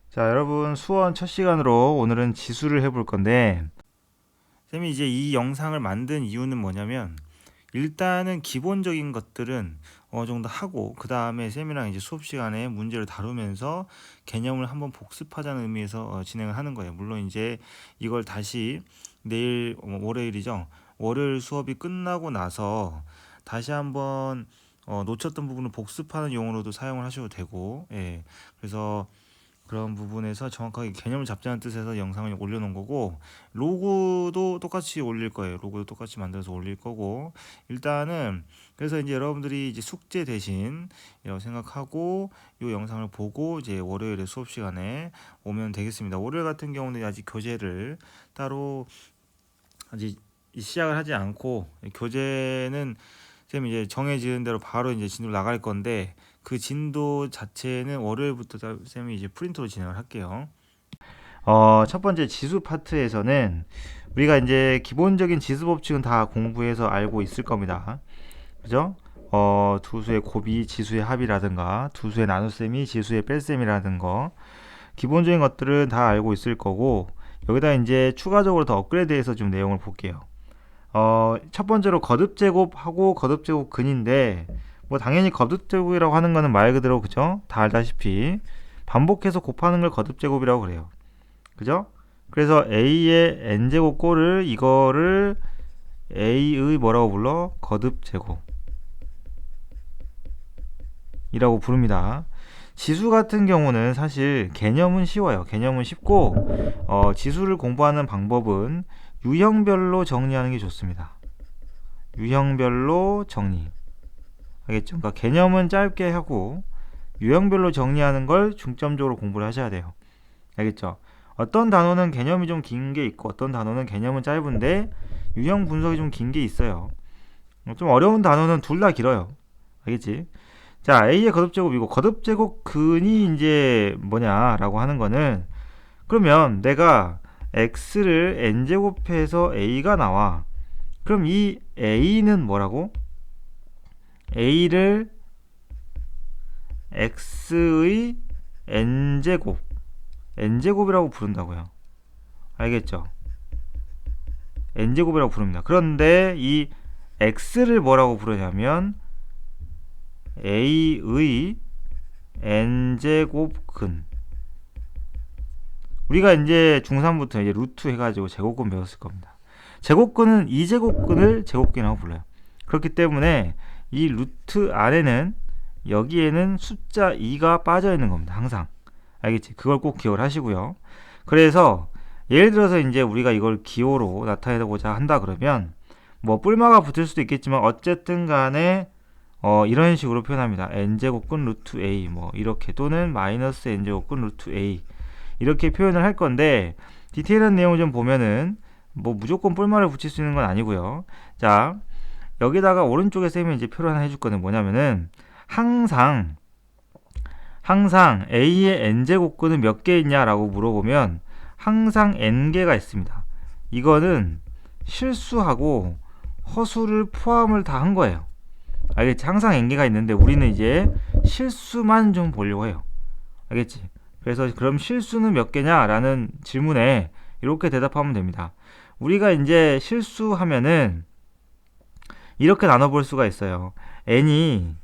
자, 여러분 수원 첫 시간으로 오늘은 지수를 해볼 건데, 쌤이 이제 이 영상을 만든 이유는 뭐냐면, 일단은 기본적인 것들은 어느 정도 하고, 그 다음에 쌤이랑 이제 수업 시간에 문제를 다루면서 개념을 한번 복습하자는 의미에서 진행을 하는 거예요. 물론 이제 이걸 다시 내일 월요일이죠. 월요일 수업이 끝나고 나서 다시 한번 놓쳤던 부분을 복습하는 용어로도 사용을 하셔도 되고, 예. 그래서 그런 부분에서 정확하게 개념을 잡자는 뜻에서 영상을 올려놓은 거고, 로고도 똑같이 올릴 거예요. 로고도 똑같이 만들어서 올릴 거고, 일단은 그래서 이제 여러분들이 이제 숙제 대신 이라고 생각하고 이 영상을 보고 이제 월요일에 수업 시간에 오면 되겠습니다. 월요일 같은 경우는 아직 교재를 따로 아직 시작을 하지 않고, 교재는 쌤이 이제 정해지는 대로 바로 이제 진도를 나갈 건데, 그 진도 자체는 월요일부터 쌤이 이제 프린터로 진행을 할게요. 첫 번째 지수 파트에서는 우리가 이제 기본적인 지수 법칙은 다 공부해서 알고 있을 겁니다. 그죠? 두 수의 곱이 지수의 합이라든가, 두 수의 나눗셈이 지수의 뺄셈이라든가, 기본적인 것들은 다 알고 있을 거고, 여기다 이제 추가적으로 더 업그레이드해서 좀 내용을 볼게요. 첫 번째로 거듭제곱하고 거듭제곱근인데, 뭐 당연히 거듭제곱이라고 하는 거는 말 그대로, 그죠? 다 알다시피 반복해서 곱하는 걸 거듭제곱이라고 그래요. 그죠? 그래서 a의 n제곱 꼴을 이거를 a의 뭐라고 불러? 거듭제곱 이라고 부릅니다. 지수 같은 경우는 사실 개념은 쉬워요. 개념은 쉽고, 지수를 공부하는 방법은 유형별로 정리하는 게 좋습니다. 유형별로 정리. 알겠죠? 그러니까 개념은 짧게 하고 유형별로 정리하는 걸 중점적으로 공부를 하셔야 돼요. 알겠죠? 어떤 단어는 개념이 좀 긴 게 있고, 어떤 단어는 개념은 짧은데 유형 분석이 좀 긴 게 있어요. 좀 어려운 단어는 둘 다 길어요. 알겠지? 자, A의 거듭제곱이고, 거듭제곱 근이 이제 뭐냐라고 하는 거는, 그러면 내가 x를 n제곱해서 a가 나와. 그럼 이 a는 뭐라고? a를 x의 n제곱, n제곱이라고 부른다고요. 알겠죠? n제곱이라고 부릅니다. 그런데 이 x를 뭐라고 부르냐면 a의 n제곱근. 우리가 이제 중3부터 이제 루트 해가지고 제곱근 배웠을 겁니다. 제곱근은 2제곱근을 제곱근이라고 불러요. 그렇기 때문에 이 루트 안에는, 여기에는 숫자 2가 빠져 있는 겁니다. 항상. 알겠지? 그걸 꼭 기억을 하시고요. 그래서 예를 들어서 이제 우리가 이걸 기호로 나타내고자 한다 그러면, 뭐 뿔마가 붙을 수도 있겠지만 어쨌든 간에 이런 식으로 표현합니다. n제곱근 루트 a 뭐 이렇게, 또는 마이너스 n제곱근 루트 a 이렇게 표현을 할 건데, 디테일한 내용을 좀 보면은 뭐 무조건 뿔마를 붙일 수 있는 건 아니고요. 자, 여기다가 오른쪽에 쌤이 이제 표현을 해줄 거는 뭐냐면은, 항상 a의 n제곱근은 몇 개 있냐라고 물어보면 항상 n개가 있습니다. 이거는 실수하고 허수를 포함을 다 한 거예요. 알겠지? 항상 n개가 있는데 우리는 이제 실수만 좀 보려고 해요. 알겠지? 그래서 그럼 실수는 몇 개냐라는 질문에 이렇게 대답하면 됩니다. 우리가 이제 실수하면은 이렇게 나눠볼 수가 있어요. n이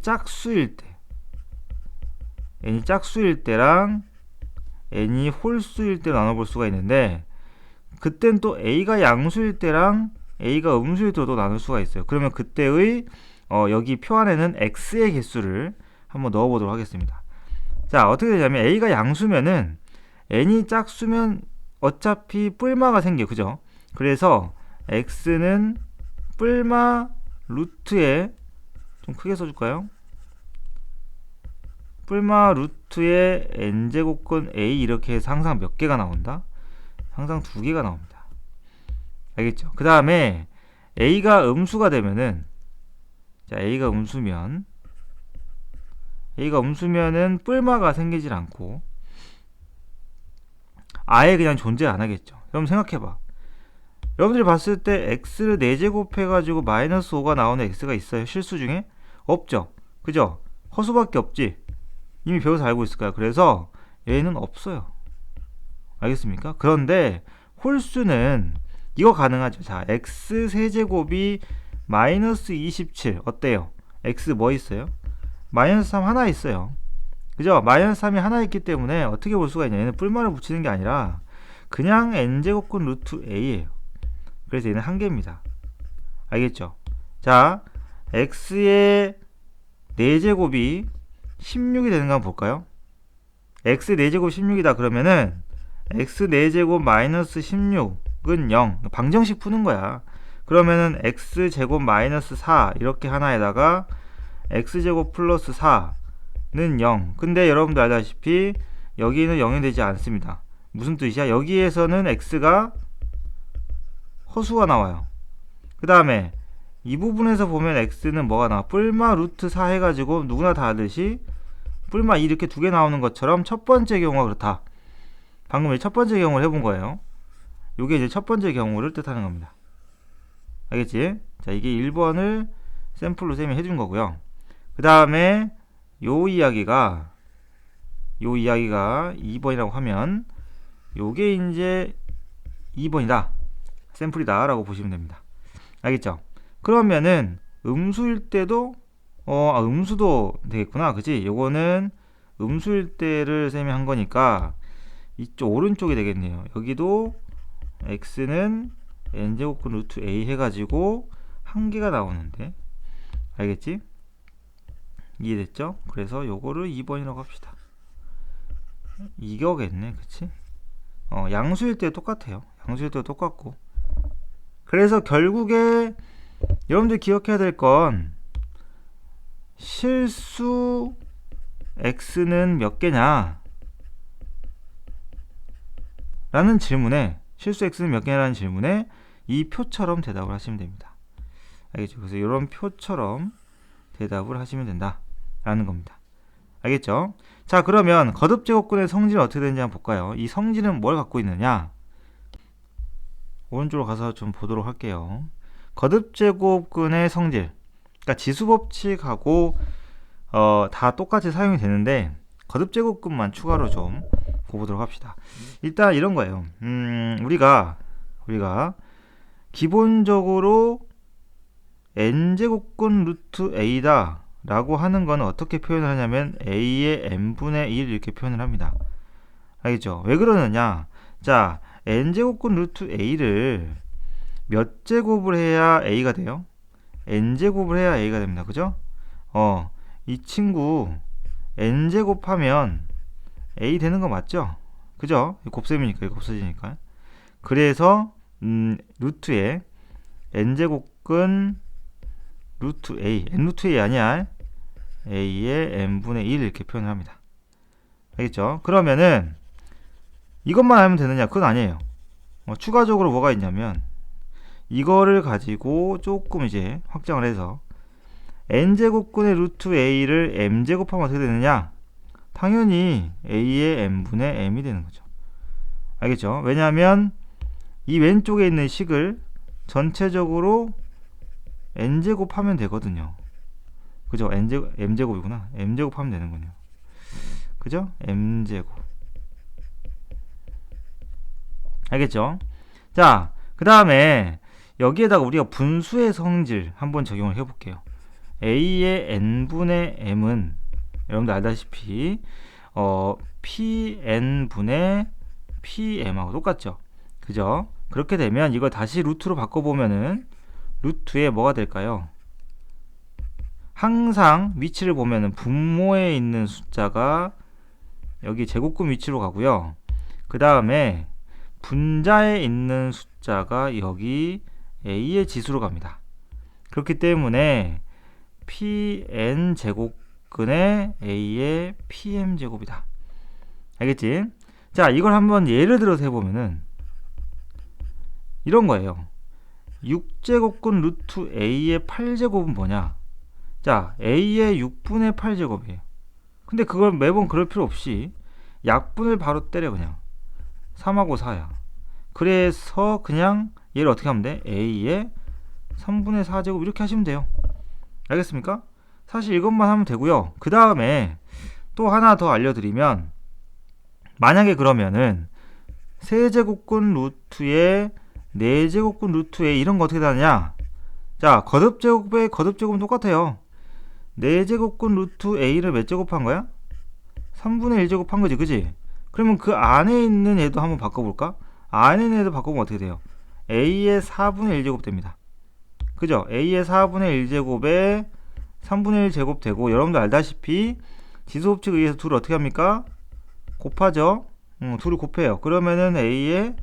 짝수일 때랑 n이 홀수일 때 나눠볼 수가 있는데, 그땐 또 a가 양수일 때랑 a가 음수일 때도 나눌 수가 있어요. 그러면 그때의 여기 표 안에는 x의 개수를 한번 넣어보도록 하겠습니다. 자, 어떻게 되냐면 a가 양수면은 n이 짝수면 어차피 뿔마가 생겨, 그죠? 그래서 x는 뿔마 루트에, 좀 크게 써줄까요? 뿔마 루트에 n제곱근 a 이렇게 해서 항상 몇 개가 나온다? 항상 2개가 나옵니다. 알겠죠? 그 다음에 a가 음수가 되면은, 자, a가 음수면은 뿔마가 생기질 않고 아예 그냥 존재 안 하겠죠. 그럼 생각해봐. 여러분들이 봤을 때 x를 4제곱 해가지고 마이너스 5가 나오는 x가 있어요? 실수 중에? 없죠. 그죠? 허수밖에 없지. 이미 배워서 알고 있을 거야. 그래서 얘는 없어요. 알겠습니까? 그런데 홀수는 이거 가능하죠. 자, x 세제곱이 마이너스 27 어때요? x 뭐 있어요? 마이너스 3 하나 있어요. 그죠? 마이너스 3이 하나 있기 때문에 어떻게 볼 수가 있냐? 얘는 뿔말을 붙이는 게 아니라 그냥 n제곱근 루트 a예요. 그래서 얘는 한 개입니다. 알겠죠? 자, x의 4제곱이 16이 되는 거 한번 볼까요? x 4제곱 16이다 그러면은 x 4제곱 마이너스 16은 0. 방정식 푸는 거야. 그러면은 x제곱 마이너스 4 이렇게 하나에다가 x제곱 플러스 4는 0. 근데 여러분들 알다시피 여기는 0이 되지 않습니다. 무슨 뜻이야? 여기에서는 x가 허수가 나와요. 그 다음에 이 부분에서 보면 x는 뭐가 나와? 뿔마 루트 4 해가지고 누구나 다 알듯이 뿔마 이렇게 두 개 나오는 것처럼 첫 번째 경우가 그렇다. 방금 첫 번째 경우를 해본 거예요. 이게 이제 첫 번째 경우를 뜻하는 겁니다. 알겠지? 자, 이게 1번을 샘플로 쌤이 해준 거고요. 그 다음에 요 이야기가 2번이라고 하면 요게 이제 2번이다. 샘플이다 라고 보시면 됩니다. 알겠죠? 그러면은 음수일 때도 음수도 되겠구나. 그치? 요거는 음수일 때를 쌤이 한 거니까 이쪽 오른쪽이 되겠네요. 여기도 x는 n제곱근 루트 a 해가지고 한 개가 나오는데 알겠지? 이해됐죠? 그래서 요거를 2번이라고 합시다. 이거겠네. 그치? 양수일 때 똑같아요. 양수일 때 똑같고. 그래서 결국에 여러분들 기억해야 될 건 실수 x는 몇 개냐 라는 질문에 실수 x는 몇 개냐라는 질문에 이 표처럼 대답을 하시면 됩니다. 알겠죠? 그래서 이런 표처럼 대답을 하시면 된다 라는 겁니다. 알겠죠? 자, 그러면 거듭제곱근의 성질은 어떻게 되는지 한번 볼까요? 이 성질은 뭘 갖고 있느냐? 오른쪽으로 가서 좀 보도록 할게요. 거듭제곱근의 성질, 그러니까 지수법칙하고 다 똑같이 사용이 되는데 거듭제곱근만 추가로 좀 보도록 합시다. 일단 이런 거예요. 우리가 기본적으로 n제곱근 루트 a다 라고 하는 거는 어떻게 표현을 하냐면 a의 n분의 1 이렇게 표현을 합니다. 알겠죠? 왜 그러느냐? 자, n제곱근 루트 a를 몇 제곱을 해야 a가 돼요? n제곱을 해야 a가 됩니다. 그죠? 이 친구 n제곱 하면 a 되는 거 맞죠? 그죠? 곱셈이니까 이거 없어지니까. 그래서 루트에 n제곱근 루트 a, n 루트 a 아니야. a의 n분의 1 이렇게 표현을 합니다. 알겠죠? 그러면은 이것만 알면 되느냐? 그건 아니에요. 추가적으로 뭐가 있냐면 이거를 가지고 조금 이제 확장을 해서 n제곱근의 루트 a를 m제곱하면 어떻게 되느냐? 당연히 a의 n분의 m이 되는 거죠. 알겠죠? 왜냐하면 이 왼쪽에 있는 식을 전체적으로 n제곱하면 되거든요. 그죠? m제곱이구나. m제곱하면 되는군요. 그죠? m제곱. 알겠죠? 자, 그 다음에 여기에다가 우리가 분수의 성질 한번 적용을 해볼게요. a의 n분의 m은 여러분들 알다시피 pn분의 pm하고 똑같죠? 그죠? 그렇게 되면 이거 다시 루트로 바꿔보면은 루트에 뭐가 될까요? 항상 위치를 보면은 분모에 있는 숫자가 여기 제곱근 위치로 가고요. 그 다음에 분자에 있는 숫자가 여기 a의 지수로 갑니다. 그렇기 때문에 pn 제곱근의 a의 pm 제곱이다. 알겠지? 자, 이걸 한번 예를 들어서 해보면은 이런 거예요. 6제곱근 루트 a의 8제곱은 뭐냐? 자, a의 6분의 8제곱이에요. 근데 그걸 매번 그럴 필요 없이 약분을 바로 때려 그냥. 3하고 4야. 그래서 그냥 얘를 어떻게 하면 돼? a의 3분의 4제곱 이렇게 하시면 돼요. 알겠습니까? 사실 이것만 하면 되고요. 그 다음에 또 하나 더 알려드리면 만약에 그러면은 세제곱근 루트에 4제곱근 루트 A 이런 거 어떻게 다느냐? 자, 거듭제곱에 거듭제곱은 똑같아요. 4제곱근 루트 A를 몇 제곱한 거야? 3분의 1 제곱한 거지, 그지? 그러면 그 안에 있는 얘도 한번 바꿔볼까? 안에 있는 얘도 바꾸면 어떻게 돼요? A의 4분의 1 제곱 됩니다. 그죠? A의 4분의 1 제곱에 3분의 1 제곱 되고, 여러분도 알다시피 지수법칙에 의해서 둘을 어떻게 합니까? 곱하죠? 둘을 곱해요. 그러면은 A의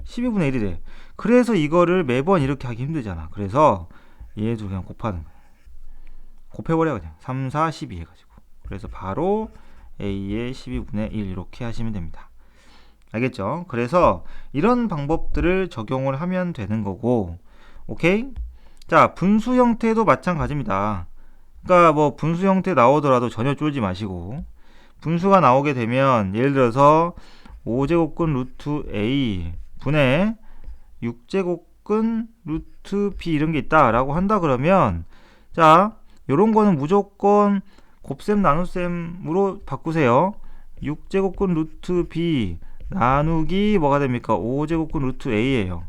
12분의 1이래. 그래서 이거를 매번 이렇게 하기 힘들잖아. 그래서 얘도 그냥 곱하는 거야. 곱해버려 그냥. 3, 4, 12 해가지고. 그래서 바로 A의 12분의 1 이렇게 하시면 됩니다. 알겠죠? 그래서 이런 방법들을 적용을 하면 되는 거고, 오케이? 자, 분수 형태도 마찬가지입니다. 그러니까 뭐 분수 형태 나오더라도 전혀 쫄지 마시고, 분수가 나오게 되면 예를 들어서 5제곱근 루트 A 분의 6제곱근 루트 B 이런 게 있다 라고 한다 그러면, 자, 요런 거는 무조건 곱셈 나눗셈으로 바꾸세요. 6제곱근 루트 B 나누기 뭐가 됩니까? 5제곱근 루트 A예요.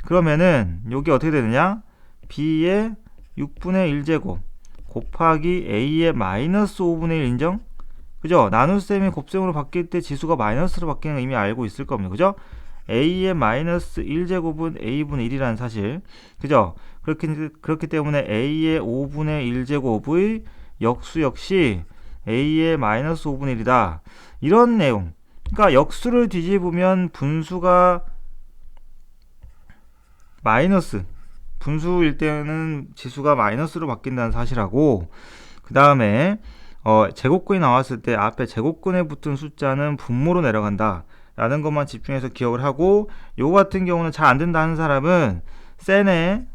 그러면은 여기 어떻게 되느냐? B의 6분의 1제곱 곱하기 A의 마이너스 5분의 1 인정? 그죠? 나눗셈이 곱셈으로 바뀔 때 지수가 마이너스로 바뀌는 거 이미 알고 있을 겁니다. 그죠? A의 마이너스 1제곱은 A분의 1이라는 사실. 그죠? 그렇기 때문에 A의 5분의 1제곱의 역수 역시 A의 마이너스 5분의 1이다. 이런 내용. 그러니까 역수를 뒤집으면 분수가 마이너스, 분수일 때는 지수가 마이너스로 바뀐다는 사실하고, 그 다음에 제곱근이 나왔을 때 앞에 제곱근에 붙은 숫자는 분모로 내려간다 라는 것만 집중해서 기억을 하고, 요거 같은 경우는 잘 안된다 하는 사람은 센의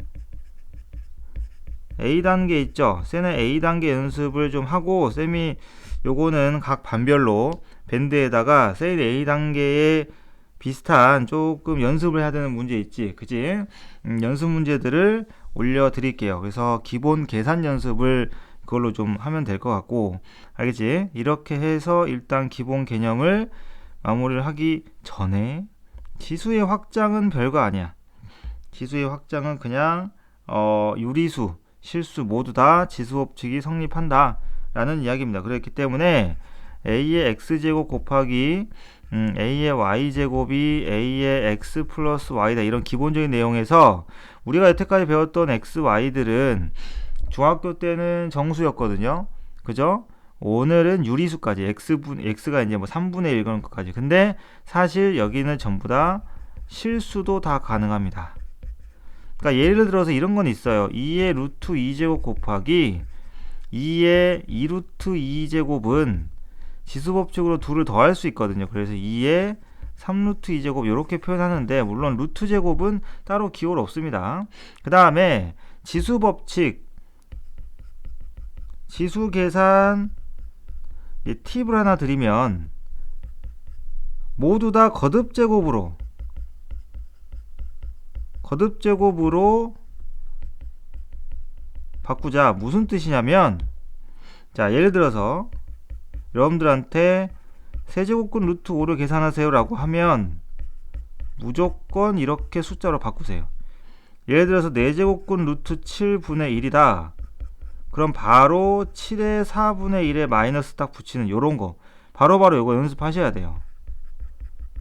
A단계 있죠? 센의 A단계 연습을 좀 하고, 쌤이 요거는 각 반별로 밴드에다가 센 A단계에 비슷한 조금 연습을 해야 되는 문제 있지, 그지? 연습 문제들을 올려드릴게요. 그래서 기본 계산 연습을 그걸로 좀 하면 될 것 같고, 알겠지? 이렇게 해서 일단 기본 개념을 마무리를 하기 전에, 지수의 확장은 별거 아니야. 지수의 확장은 그냥 유리수, 실수 모두 다 지수법칙이 성립한다 라는 이야기입니다. 그렇기 때문에 A의 X제곱 곱하기 A의 Y제곱이 A의 X 플러스 Y다, 이런 기본적인 내용에서 우리가 여태까지 배웠던 X, Y들은 중학교 때는 정수였거든요. 그죠? 오늘은 유리수까지 X가 이제 뭐 3분의 1 그런 것까지. 근데 사실 여기는 전부 다 실수도 다 가능합니다. 그러니까 예를 들어서 이런 건 있어요. 2의 루트 2제곱 곱하기 2의 2루트 2제곱은 지수법칙으로 2를 더할 수 있거든요. 그래서 2의 3루트 2제곱 이렇게 표현하는데, 물론 루트 제곱은 따로 기호는 없습니다. 그 다음에 지수법칙, 지수 계산 팁을 하나 드리면, 모두 다 거듭제곱으로 바꾸자. 무슨 뜻이냐면, 자, 예를 들어서 여러분들한테 세제곱근 루트 5를 계산하세요 라고 하면 무조건 이렇게 숫자로 바꾸세요. 예를 들어서 4제곱근 루트 7분의 1이다. 그럼 바로 7의 4분의 1에 마이너스 딱 붙이는 요런거 바로바로 요거 연습하셔야 돼요.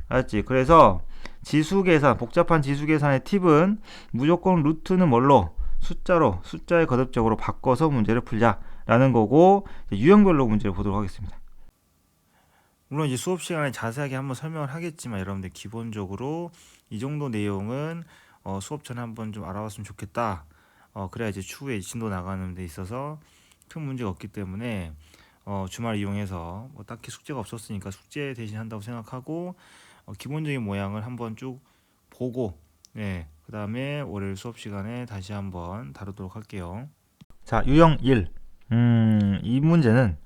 알았지? 그래서 지수 계산, 복잡한 지수 계산의 팁은 무조건 루트는 뭘로? 숫자의 거듭적으로 바꿔서 문제를 풀자 라는 거고, 유형별로 문제를 보도록 하겠습니다. 물론 이제 수업 시간에 자세하게 한번 설명을 하겠지만, 여러분들 기본적으로 이 정도 내용은 수업 전에 한번 좀 알아봤으면 좋겠다. 그래야 이제 추후에 진도 나가는 데 있어서 큰 문제가 없기 때문에 주말 이용해서 뭐 딱히 숙제가 없었으니까 숙제 대신 한다고 생각하고, 기본적인 모양을 한번 쭉 보고, 네, 그 다음에 월요일 수업 시간에 다시 한번 다루도록 할게요. 자, 유형 1. 이 문제는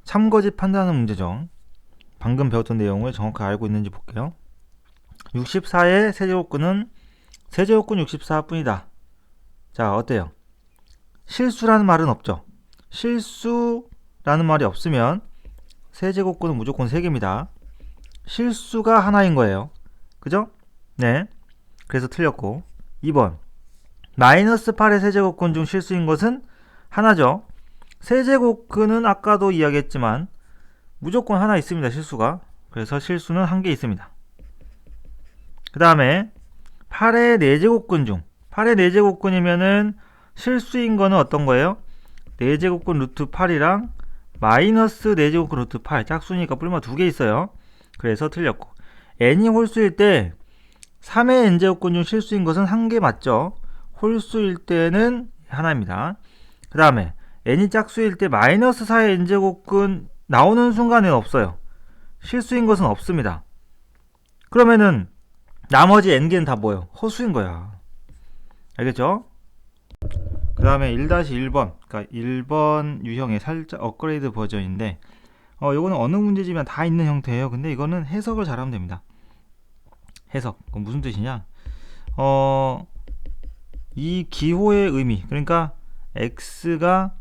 참거짓 판단하는 문제죠. 방금 배웠던 내용을 정확하게 알고 있는지 볼게요. 64의 세제곱근은 세제곱근 64뿐이다. 자, 어때요? 실수라는 말은 없죠. 실수라는 말이 없으면 세제곱근은 무조건 3개입니다. 실수가 하나인 거예요. 그죠? 네. 그래서 틀렸고. 2번. 마이너스 8의 세제곱근 중 실수인 것은 하나죠. 세제곱근은 아까도 이야기했지만 무조건 하나 있습니다. 실수가. 그래서 실수는 한 개 있습니다. 그 다음에 8의 4제곱근 중 8의 4제곱근이면은 실수인 거는 어떤 거예요? 4제곱근 루트 8이랑 마이너스 4제곱근 루트 8 짝수니까 뿔마 2개 있어요. 그래서 틀렸고 n이 홀수일 때 3의 n제곱근 중 실수인 것은 한 개 맞죠? 홀수일 때는 하나입니다. 그 다음에 n이 짝수일 때 마이너스 4의 n제곱근 나오는 순간에는 없어요. 실수인 것은 없습니다. 그러면은 나머지 n개는 다 뭐예요? 허수인 거야. 알겠죠? 그 다음에 1-1번 그러니까 1번 유형의 살짝 업그레이드 버전인데 요거는 어느 문제지만 다 있는 형태예요. 근데 이거는 해석을 잘하면 됩니다. 해석. 그건 무슨 뜻이냐? 이 기호의 의미 그러니까 x가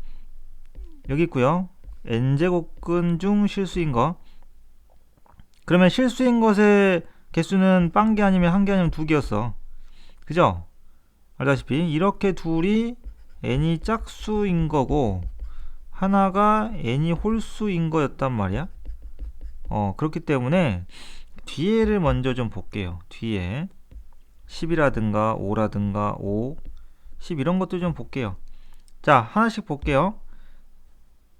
여기 있고요. n제곱근 중 실수인 거. 그러면 실수인 것의 개수는 빵개 아니면 한 개 아니면 두 개였어. 그죠? 알다시피 이렇게 둘이 n이 짝수인 거고 하나가 n이 홀수인 거였단 말이야. 그렇기 때문에 뒤에를 먼저 좀 볼게요. 뒤에 10이라든가 5라든가 5, 10 이런 것도 좀 볼게요. 자, 하나씩 볼게요.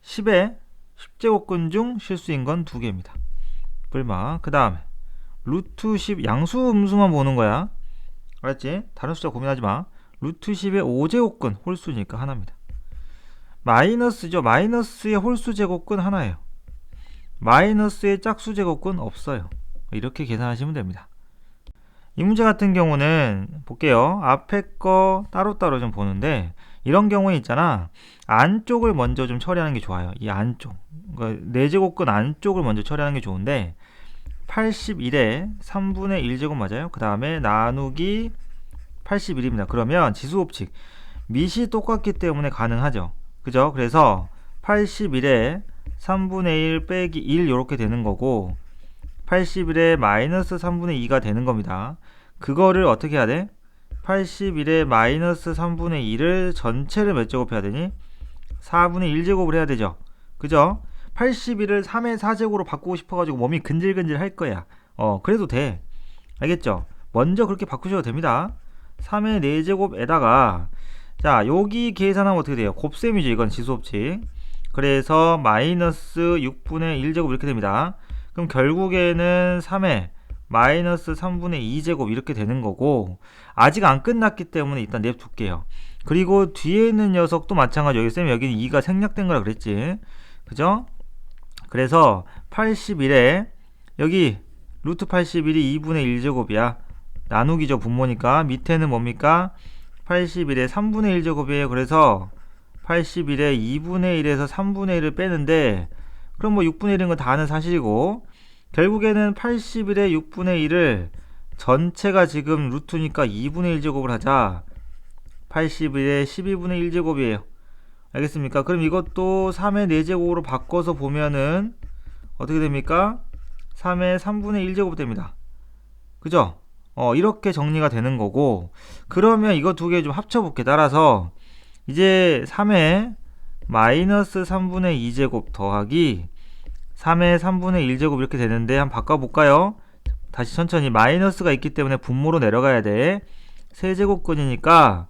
10의 10제곱근 중 실수인 건 두 개입니다. 불마. 그 다음에 루트 10 양수 음수만 보는 거야. 알았지? 다른 숫자 고민하지 마. 루트 10의 5제곱근 홀수니까 하나입니다. 마이너스죠. 마이너스의 홀수 제곱근 하나예요. 마이너스의 짝수 제곱근 없어요. 이렇게 계산하시면 됩니다. 이 문제 같은 경우는 볼게요. 앞에 거 따로따로 좀 보는데 이런 경우에 있잖아. 안쪽을 먼저 좀 처리하는 게 좋아요. 이 안쪽. 그러니까 4제곱근 안쪽을 먼저 처리하는 게 좋은데 81에 3분의 1제곱 맞아요? 그 다음에 나누기 81입니다. 그러면 지수법칙 밑이 똑같기 때문에 가능하죠. 그죠? 그래서 81에 3분의 1 빼기 1 이렇게 되는 거고 81에 마이너스 3분의 2가 되는 겁니다. 그거를 어떻게 해야 돼? 81에 마이너스 3분의 2를 전체를 몇 제곱 해야 되니? 4분의 1제곱을 해야 되죠. 그죠? 81을 3의 4제곱으로 바꾸고 싶어가지고 몸이 근질근질 할 거야. 그래도 돼. 알겠죠? 먼저 그렇게 바꾸셔도 됩니다. 3의 4제곱에다가 자 여기 계산하면 어떻게 돼요? 곱셈이죠. 이건 지수법칙. 그래서 마이너스 6분의 1제곱 이렇게 됩니다. 그럼 결국에는 3의 마이너스 3분의 2제곱 이렇게 되는 거고 아직 안 끝났기 때문에 일단 냅둘게요. 그리고 뒤에 있는 녀석도 마찬가지. 여기 쌤 여기는 2가 생략된 거라 그랬지. 그죠? 그래서 81에 여기 루트 81이 2분의 1제곱이야. 나누기죠. 분모니까. 밑에는 뭡니까? 81에 3분의 1제곱이에요. 그래서 81에 2분의 1에서 3분의 1을 빼는데 그럼 뭐 6분의 1인 건 다 아는 사실이고 결국에는 81에 6분의 1을 전체가 지금 루트니까 2분의 1제곱을 하자. 81에 12분의 1제곱이에요. 알겠습니까? 그럼 이것도 3의 4제곱으로 바꿔서 보면은 어떻게 됩니까? 3의 3분의 1제곱 됩니다. 그죠? 이렇게 정리가 되는 거고 그러면 이거 두 개 좀 합쳐볼게. 따라서 이제 3의 마이너스 3분의 2제곱 더하기 3의 3분의 1제곱 이렇게 되는데 한번 바꿔볼까요? 다시 천천히 마이너스가 있기 때문에 분모로 내려가야 돼. 세제곱근이니까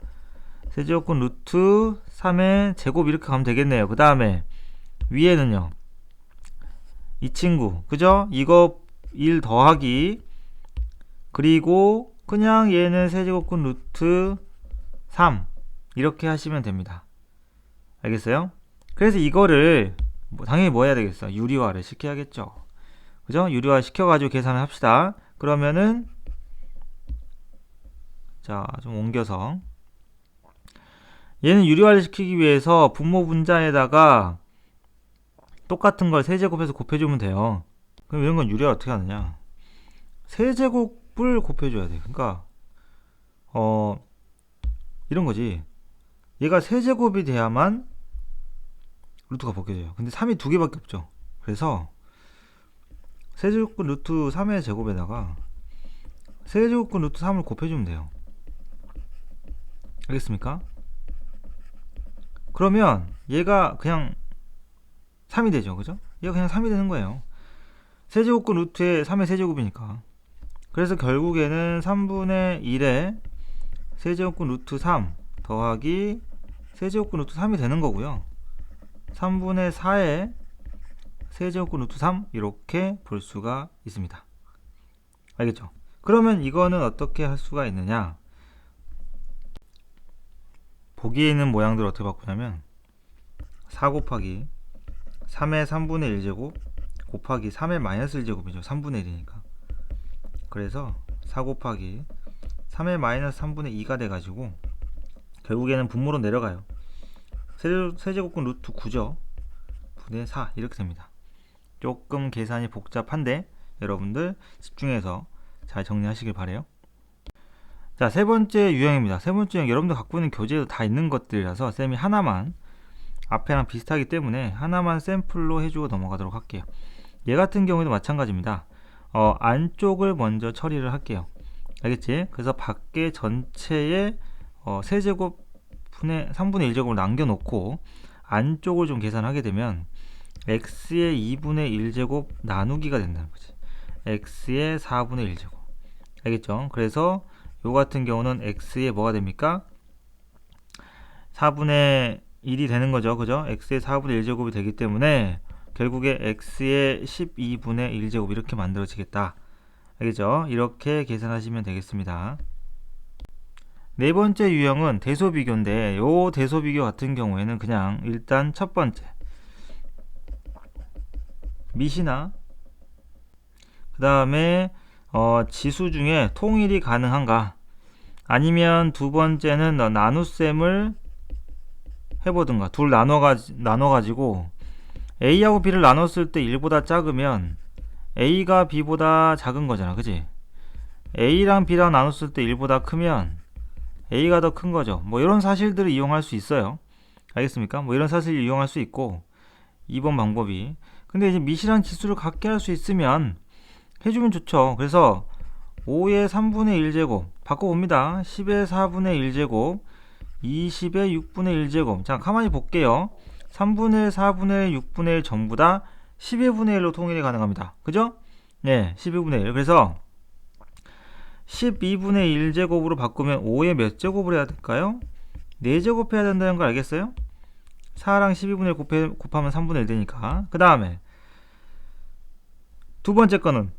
세제곱근 루트 3의 제곱 이렇게 가면 되겠네요. 그 다음에 위에는요 이 친구 그죠? 이거 1 더하기 그리고 그냥 얘는 세제곱근 루트 3 이렇게 하시면 됩니다. 알겠어요? 그래서 이거를 당연히 뭐 해야 되겠어? 유리화를 시켜야겠죠. 그죠? 유리화 시켜가지고 계산을 합시다. 그러면은 자 좀 옮겨서 얘는 유리화를 시키기 위해서 분모 분자에다가 똑같은 걸 세제곱해서 곱해주면 돼요. 그럼 이런 건 유리화 어떻게 하느냐? 세제곱을 곱해줘야 돼. 그러니까 이런 거지. 얘가 세제곱이 돼야만 루트가 벗겨져요. 근데 3이 두 개밖에 없죠. 그래서 세제곱근 루트 3의 제곱에다가 세제곱근 루트 3을 곱해주면 돼요. 알겠습니까? 그러면 얘가 그냥 3이 되죠. 그죠? 얘가 그냥 3이 되는 거예요. 세제곱근 루트의 3의 세제곱이니까. 그래서 결국에는 3분의 1에 세제곱근 루트 3 더하기 세제곱근 루트 3이 되는 거고요. 3분의 4에 세제곱근 루트 3 이렇게 볼 수가 있습니다. 알겠죠? 그러면 이거는 어떻게 할 수가 있느냐? 보기에 있는 모양들을 어떻게 바꾸냐면 4 곱하기 3의 3분의 1제곱 곱하기 3의 마이너스 1제곱이죠. 3분의 1이니까. 그래서 4 곱하기 3의 마이너스 3분의 2가 돼가지고 결국에는 분모로 내려가요. 세제곱근 루트 9죠. 분의 4 이렇게 됩니다. 조금 계산이 복잡한데 여러분들 집중해서 잘 정리하시길 바래요. 자, 세 번째 유형입니다. 세 번째 유형 여러분들 갖고 있는 교재에도 다 있는 것들이라서 쌤이 하나만 앞에랑 비슷하기 때문에 하나만 샘플로 해주고 넘어가도록 할게요. 얘 같은 경우에도 마찬가지입니다. 안쪽을 먼저 처리를 할게요. 알겠지? 그래서 밖에 전체에 세제곱 분의 3분의 1제곱을 남겨놓고 안쪽을 좀 계산하게 되면 x의 2분의 1제곱 나누기가 된다는 거지. x의 4분의 1제곱. 알겠죠? 그래서 요 같은 경우는 x의 뭐가 됩니까? 4분의 1이 되는 거죠. 그죠? x의 4분의 1제곱이 되기 때문에 결국에 x의 12분의 1제곱 이렇게 만들어지겠다. 알겠죠? 이렇게 계산하시면 되겠습니다. 네 번째 유형은 대소비교인데 요 대소비교 같은 경우에는 그냥 일단 첫 번째 미시나 그 다음에 지수 중에 통일이 가능한가 아니면 두 번째는 나눗셈을 해보든가 둘 나눠가지고 A하고 B를 나눴을 때 1보다 작으면 A가 B보다 작은 거잖아. 그지? A랑 B랑 나눴을 때 1보다 크면 A가 더 큰 거죠. 뭐 이런 사실들을 이용할 수 있어요. 알겠습니까? 뭐 이런 사실을 이용할 수 있고 2번 방법이 근데 이제 미실한 지수를 갖게 할 수 있으면 해주면 좋죠. 그래서 5의 3분의 1제곱 바꿔봅니다. 10의 4분의 1제곱 20의 6분의 1제곱 자 가만히 볼게요. 3분의 4분의 6분의 1 전부 다 12분의 1로 통일이 가능합니다. 그죠? 네 12분의 1 그래서 12분의 1제곱으로 바꾸면 5의 몇 제곱을 해야 될까요? 4제곱 해야 된다는 걸 알겠어요? 4랑 12분의 1 곱하면 3분의 1 되니까 그 다음에 두 번째 거는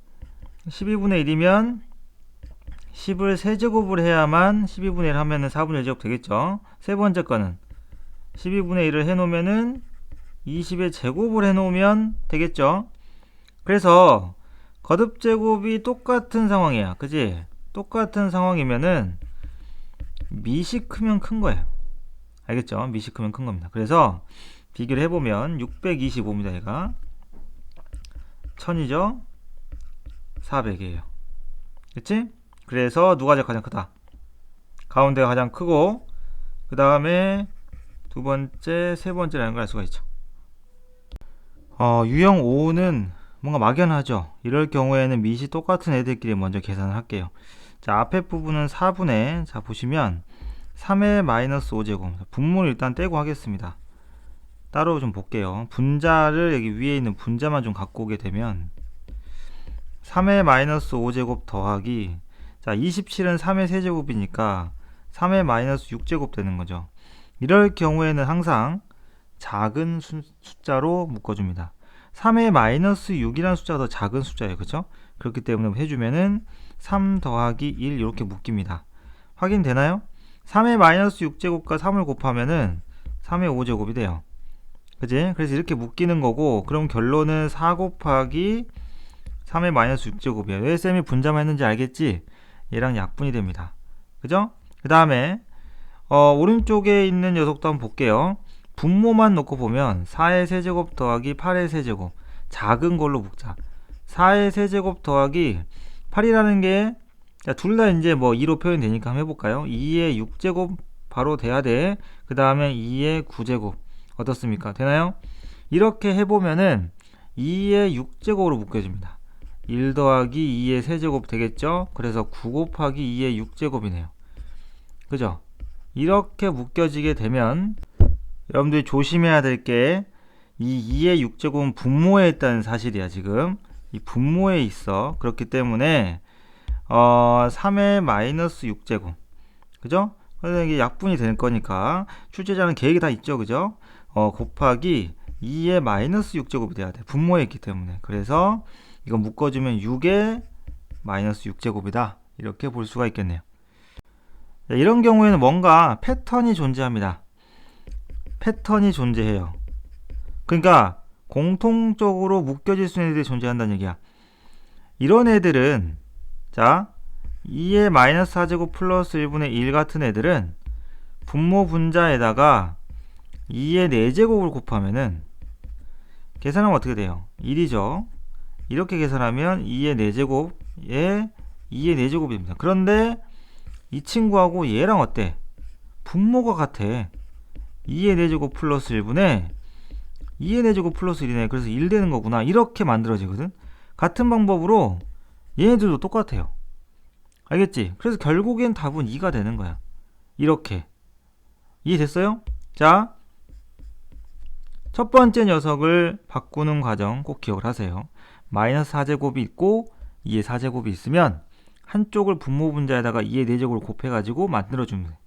12분의 1이면 10을 세제곱을 해야만 12분의 1 하면은 4분의 1제곱 되겠죠. 세 번째 거는 12분의 1을 해놓으면은 20의 제곱을 해놓으면 되겠죠. 그래서 거듭제곱이 똑같은 상황이야. 그지? 똑같은 상황이면은 미시 크면 큰 거예요. 알겠죠? 미시 크면 큰 겁니다. 그래서 비교를 해보면 625입니다. 얘가 1000이죠? 400이에요. 그치? 그래서 누가 가장 크다? 가운데가 가장 크고 그 다음에 두 번째, 세 번째라는 걸 알 수가 있죠. 유형 5는 뭔가 막연하죠. 이럴 경우에는 밑이 똑같은 애들끼리 먼저 계산을 할게요. 자, 앞에 부분은 4분의 자 보시면 3의 마이너스 5제곱 분모를 일단 떼고 하겠습니다. 따로 좀 볼게요. 분자를 여기 위에 있는 분자만 좀 갖고 오게 되면 3의 마이너스 5제곱 더하기 자 27은 3의 세제곱이니까 3의 마이너스 6제곱 되는 거죠. 이럴 경우에는 항상 작은 숫자로 묶어줍니다. 3의 마이너스 6이라는 숫자가 더 작은 숫자예요. 그렇죠? 그렇기 때문에 해주면은 3 더하기 1 이렇게 묶입니다. 확인되나요? 3의 마이너스 6제곱과 3을 곱하면은 3의 5제곱이 돼요. 그지? 그래서 이렇게 묶이는 거고 그럼 결론은 4 곱하기 3의 마이너스 6제곱이에요. 왜 쌤이 분자만 했는지 알겠지? 얘랑 약분이 됩니다. 그죠? 그 다음에 오른쪽에 있는 녀석도 한번 볼게요. 분모만 놓고 보면 4의 세제곱 더하기 8의 세제곱 작은 걸로 묶자. 4의 세제곱 더하기 8이라는 게 둘 다 이제 뭐 2로 표현되니까 한번 해볼까요? 2의 6제곱 바로 돼야 돼. 그 다음에 2의 9제곱 어떻습니까? 되나요? 이렇게 해보면은 2의 6제곱으로 묶여집니다. 1 더하기 2의 세제곱 되겠죠? 그래서 9 곱하기 2의 6제곱이네요. 그죠? 이렇게 묶여지게 되면 여러분들이 조심해야 될 게 이 2의 6제곱은 분모에 있다는 사실이야. 지금 이 분모에 있어. 그렇기 때문에 3의 마이너스 6제곱, 그죠? 그래서 이게 약분이 될 거니까 출제자는 계획이 다 있죠, 그죠? 곱하기 2의 마이너스 6제곱이 돼야 돼. 분모에 있기 때문에. 그래서 이거 묶어주면 6의 마이너스 6제곱이다. 이렇게 볼 수가 있겠네요. 이런 경우에는 뭔가 패턴이 존재합니다. 패턴이 존재해요. 그러니까 공통적으로 묶여질 수 있는 애들이 존재한다는 얘기야. 이런 애들은, 자, 2의 마이너스 4제곱 플러스 1분의 1 같은 애들은 분모 분자에다가 2의 4제곱을 곱하면은 계산하면 어떻게 돼요? 1이죠. 이렇게 계산하면 2의 4제곱에 2의 4제곱이 됩니다. 그런데 이 친구하고 얘랑 어때? 분모가 같아. 2의 4제곱 플러스 1분의 2의 4제곱 플러스 1이네. 그래서 1 되는 거구나. 이렇게 만들어지거든. 같은 방법으로 얘네들도 똑같아요. 알겠지? 그래서 결국엔 답은 2가 되는 거야. 이렇게. 이해됐어요? 자, 첫 번째 녀석을 바꾸는 과정 꼭 기억을 하세요. 마이너스 4제곱이 있고 2의 4제곱이 있으면 한쪽을 분모 분자에다가 2의 4제곱을 곱해가지고 만들어주면 돼.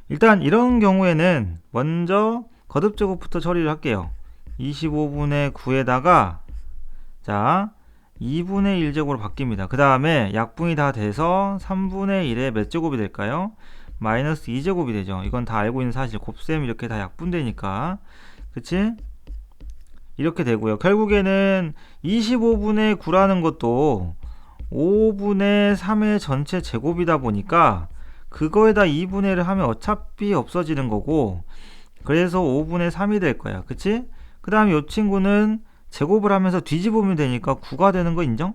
일단 이런 경우에는 먼저 거듭제곱부터 처리를 할게요. 25분의 9에다가 자 2분의 1제곱으로 바뀝니다. 그 다음에 약분이 다 돼서 3분의 1의 몇 제곱이 될까요? 마이너스 2제곱이 되죠. 이건 다 알고 있는 사실. 곱셈 이렇게 다 약분되니까. 그치? 이렇게 되고요. 결국에는 25분의 9라는 것도 5분의 3의 전체 제곱이다 보니까 그거에다 2분의 1을 하면 어차피 없어지는 거고, 그래서 5분의 3이 될 거야. 그치? 그 다음에 이 친구는 제곱을 하면서 뒤집으면 되니까 9가 되는 거 인정?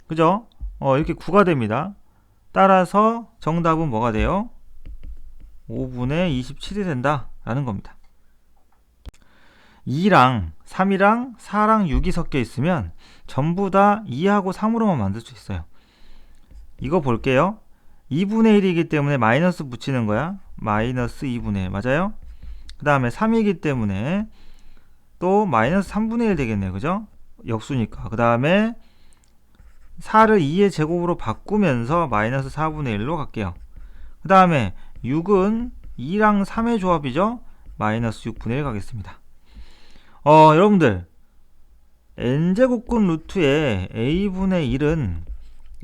그죠? 이렇게 9가 됩니다. 따라서 정답은 뭐가 돼요? 5분의 27이 된다 라는 겁니다. 2랑 3이랑 4랑 6이 섞여 있으면 전부 다 2하고 3으로만 만들 수 있어요. 이거 볼게요. 2분의 1이기 때문에 마이너스 붙이는 거야. 마이너스 2분의 1 맞아요? 그 다음에 3이기 때문에 또 마이너스 3분의 1 되겠네요. 그죠? 역수니까. 그 다음에 4를 2의 제곱으로 바꾸면서 마이너스 4분의 1로 갈게요. 그 다음에 6은 2랑 3의 조합이죠? 마이너스 6분의 1 가겠습니다. 여러분들 n제곱근 루트의 a분의 1은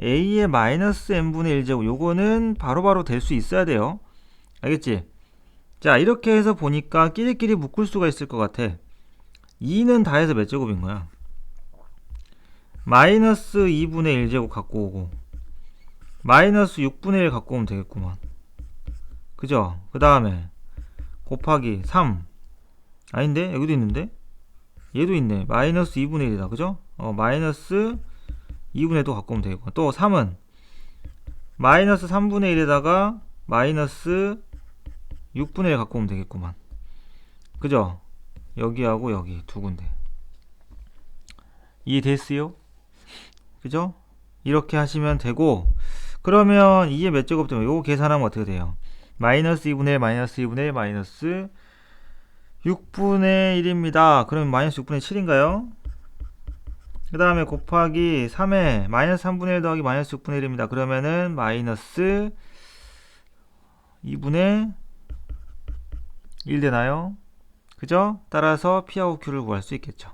a의 마이너스 n분의 1제곱, 요거는 바로바로 될 수 있어야 돼요. 알겠지? 자, 이렇게 해서 보니까 끼리끼리 묶을 수가 있을 것 같아. 2는 다 해서 몇 제곱인 거야? 마이너스 2분의 1제곱 갖고 오고 마이너스 6분의 1 갖고 오면 되겠구만. 그죠? 그 다음에 곱하기 3 아닌데? 여기도 있는데? 얘도 있네. 마이너스 2분의 1이다. 그죠? 마이너스 2분의 1도 갖고 오면 되겠고, 또 3은 마이너스 3분의 1에다가 마이너스 6분의 1 갖고 오면 되겠구만. 그죠? 여기하고 여기 두 군데. 이해됐어요? 그죠? 이렇게 하시면 되고, 그러면 2의 몇 제곱 되면 요거 계산하면 어떻게 돼요? 마이너스 2분의 1 마이너스 2분의 1 마이너스 6분의 1입니다. 그러면 마이너스 6분의 7인가요? 그 다음에 곱하기 3에 마이너스 3분의 1 더하기 마이너스 6분의 1입니다. 그러면은 마이너스 2분의 1 되나요? 그죠? 따라서 P하고 Q를 구할 수 있겠죠.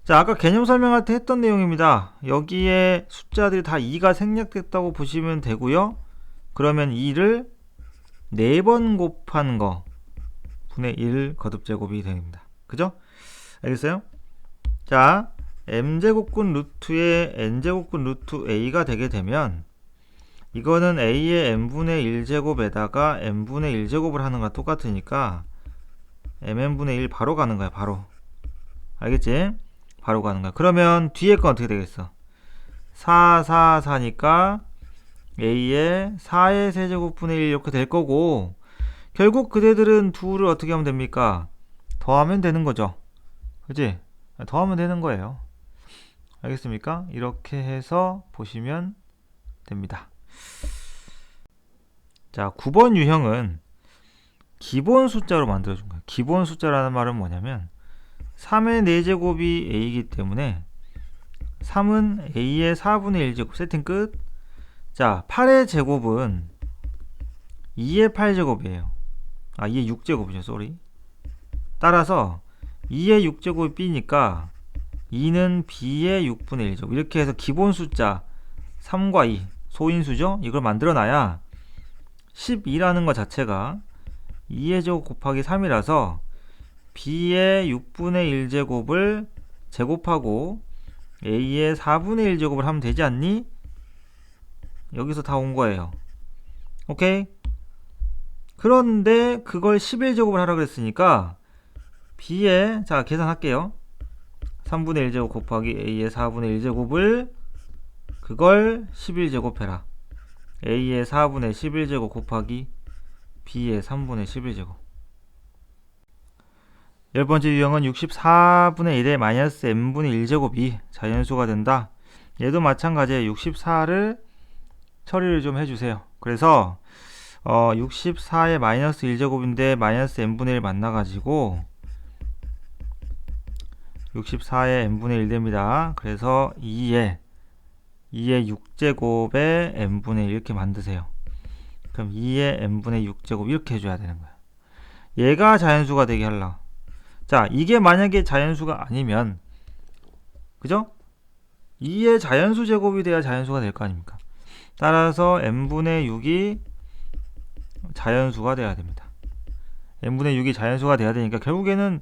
자, 아까 개념 설명할 때 했던 내용입니다. 여기에 숫자들이 다 2가 생략됐다고 보시면 되고요. 그러면 2를 4번 곱한 거 분의 1 거듭제곱이 됩니다. 그죠? 알겠어요? 자, m제곱근 루트의 n제곱근 루트 a가 되게 되면 이거는 a의 n분의 1제곱에다가 n분의 1제곱을 하는 거랑 똑같으니까 mn분의 1 바로 가는 거야. 바로. 알겠지? 바로 가는 거야. 그러면 뒤에 건 어떻게 되겠어? 4, 4, 4니까 a의 4의 세제곱분의 1 이렇게 될 거고, 결국 그대들은 둘을 어떻게 하면 됩니까? 더하면 되는 거죠. 그치? 더하면 되는 거예요. 알겠습니까? 이렇게 해서 보시면 됩니다. 자, 9번 유형은 기본 숫자로 만들어준 거예요. 기본 숫자라는 말은 뭐냐면 3의 4제곱이 a이기 때문에 3은 a의 4분의 1제곱 세팅 끝. 자, 8의 제곱은 2의 8제곱이에요. 2의 6제곱이죠. 쏘리. 따라서 2의 6제곱이 b니까 2는 b의 6분의 1제곱. 이렇게 해서 기본 숫자 3과 2 소인수죠. 이걸 만들어 놔야 12라는 것 자체가 2의 제곱 곱하기 3이라서 b의 6분의 1제곱을 제곱하고 a의 4분의 1제곱을 하면 되지 않니? 여기서 다 온 거예요. 오케이? 그런데 그걸 11제곱을 하라 그랬으니까 b의, 자 계산할게요. 3분의 1제곱 곱하기 a의 4분의 1제곱을 그걸 11제곱 해라. a의 4분의 11제곱 곱하기 b의 3분의 11제곱. 10번째 유형은 64분의 1의 마이너스 n분의 1제곱이 자연수가 된다. 얘도 마찬가지에 64를 처리를 좀 해주세요. 그래서 64의 마이너스 1제곱인데 마이너스 n분의 1 만나가지고 64의 n분의 1 됩니다. 그래서 2의 6제곱에 n분의 1 이렇게 만드세요. 그럼 2의 n분의 6제곱 이렇게 해줘야 되는 거야. 얘가 자연수가 되게 하려고. 자, 이게 만약에 자연수가 아니면, 그죠? 2의 자연수 제곱이 돼야 자연수가 될 거 아닙니까? 따라서 n분의 6이 자연수가 돼야 됩니다. n분의 6이 자연수가 돼야 되니까 결국에는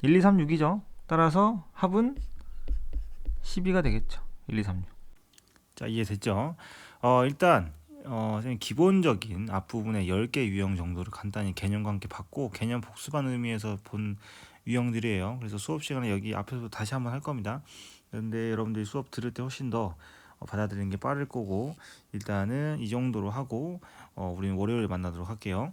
1, 2, 3, 6이죠. 따라서 합은 12가 되겠죠. 1, 2, 3, 6. 자, 이해됐죠? 일단 기본적인 앞부분에 10개 유형 정도를 간단히 개념과 함께 봤고, 개념 복습하는 의미에서 본 유형들이에요. 그래서 수업 시간에 여기 앞에서 다시 한번 할 겁니다. 그런데 여러분들이 수업 들을 때 훨씬 더 받아들이는 게 빠를 거고, 일단은 이 정도로 하고 우리는 월요일에 만나도록 할게요.